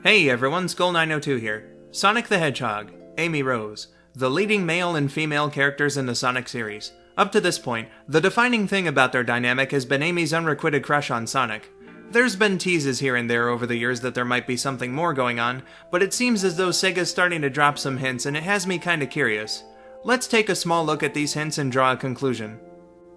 Hey everyone, Skull902 here. Sonic the Hedgehog, Amy Rose, the leading male and female characters in the Sonic series. Up to this point, the defining thing about their dynamic has been Amy's unrequited crush on Sonic. There's been teases here and there over the years that there might be something more going on, but it seems as though Sega's starting to drop some hints and it has me kinda curious. Let's take a small look at these hints and draw a conclusion.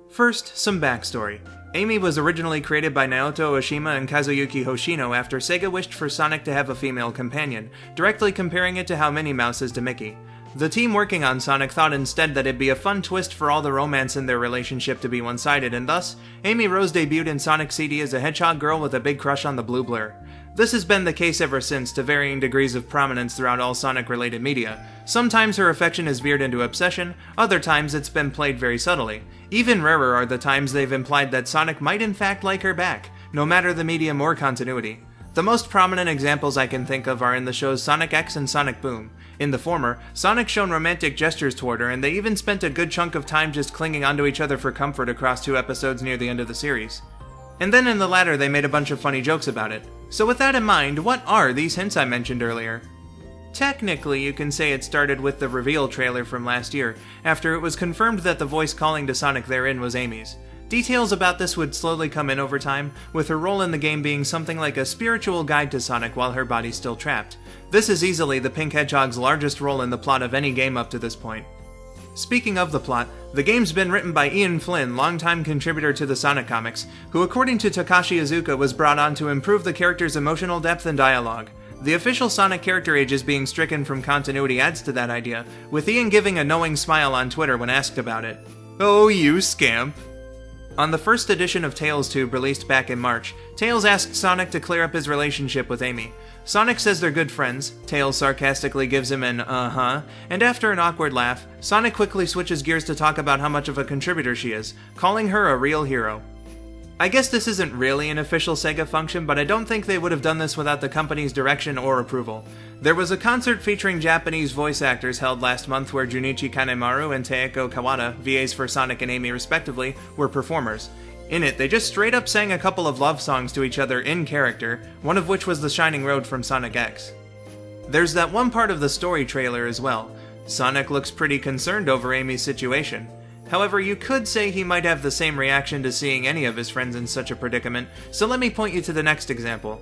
First, some backstory. Amy was originally created by Naoto Oshima and Kazuyuki Hoshino after Sega wished for Sonic to have a female companion, directly comparing it to how Minnie Mouse is to Mickey. The team working on Sonic thought instead that it'd be a fun twist for all the romance in their relationship to be one-sided, and thus, Amy Rose debuted in Sonic CD as a hedgehog girl with a big crush on the blue blur. This has been the case ever since, to varying degrees of prominence throughout all Sonic-related media. Sometimes her affection is veered into obsession, other times it's been played very subtly. Even rarer are the times they've implied that Sonic might in fact like her back, no matter the medium or continuity. The most prominent examples I can think of are in the shows Sonic X and Sonic Boom. In the former, Sonic's shown romantic gestures toward her, and they even spent a good chunk of time just clinging onto each other for comfort across 2 episodes near the end of the series. And then in the latter, they made a bunch of funny jokes about it. So with that in mind, what are these hints I mentioned earlier? Technically, you can say it started with the reveal trailer from last year, after it was confirmed that the voice calling to Sonic therein was Amy's. Details about this would slowly come in over time, with her role in the game being something like a spiritual guide to Sonic while her body's still trapped. This is easily the Pink Hedgehog's largest role in the plot of any game up to this point. Speaking of the plot, the game's been written by Ian Flynn, longtime contributor to the Sonic comics, who according to Takashi Iizuka was brought on to improve the character's emotional depth and dialogue. The official Sonic character ages being stricken from continuity adds to that idea, with Ian giving a knowing smile on Twitter when asked about it. Oh, you scamp. On the first edition of Tails Tube released back in March, Tails asked Sonic to clear up his relationship with Amy. Sonic says they're good friends, Tails sarcastically gives him an uh-huh, and after an awkward laugh, Sonic quickly switches gears to talk about how much of a contributor she is, calling her a real hero. I guess this isn't really an official Sega function, but I don't think they would have done this without the company's direction or approval. There was a concert featuring Japanese voice actors held last month where Junichi Kanemaru and Taeko Kawada, VAs for Sonic and Amy respectively, were performers. In it, they just straight up sang a couple of love songs to each other in character, one of which was The Shining Road from Sonic X. There's that one part of the story trailer as well. Sonic looks pretty concerned over Amy's situation. However, you could say he might have the same reaction to seeing any of his friends in such a predicament, so let me point you to the next example.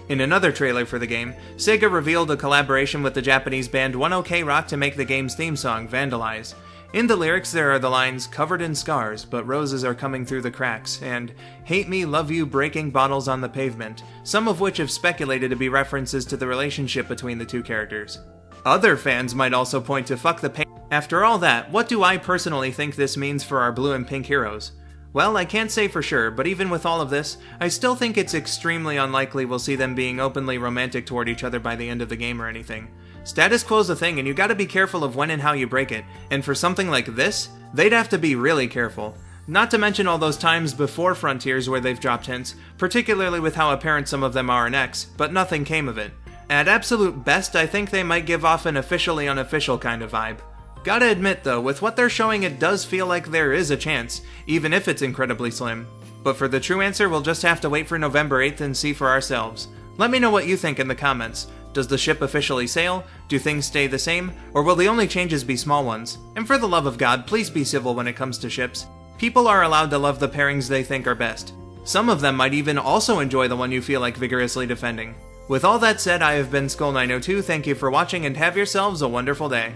In another trailer for the game, Sega revealed a collaboration with the Japanese band One OK Rock to make the game's theme song, Vandalize. In the lyrics there are the lines, "Covered in scars, but roses are coming through the cracks," and "Hate me, love you, breaking bottles on the pavement," some of which have speculated to be references to the relationship between the two characters. Other fans might also point to "Fuck the pain." After all that, what do I personally think this means for our blue and pink heroes? Well, I can't say for sure, but even with all of this, I still think it's extremely unlikely we'll see them being openly romantic toward each other by the end of the game or anything. Status quo's a thing, and you gotta be careful of when and how you break it, and for something like this, they'd have to be really careful. Not to mention all those times before Frontiers where they've dropped hints, particularly with how apparent some of them are in X, but nothing came of it. At absolute best, I think they might give off an officially unofficial kind of vibe. Gotta admit though, with what they're showing it does feel like there is a chance, even if it's incredibly slim. But for the true answer, we'll just have to wait for November 8th and see for ourselves. Let me know what you think in the comments. Does the ship officially sail? Do things stay the same? Or will the only changes be small ones? And for the love of God, please be civil when it comes to ships. People are allowed to love the pairings they think are best. Some of them might even also enjoy the one you feel like vigorously defending. With all that said, I have been Skull902, thank you for watching and have yourselves a wonderful day.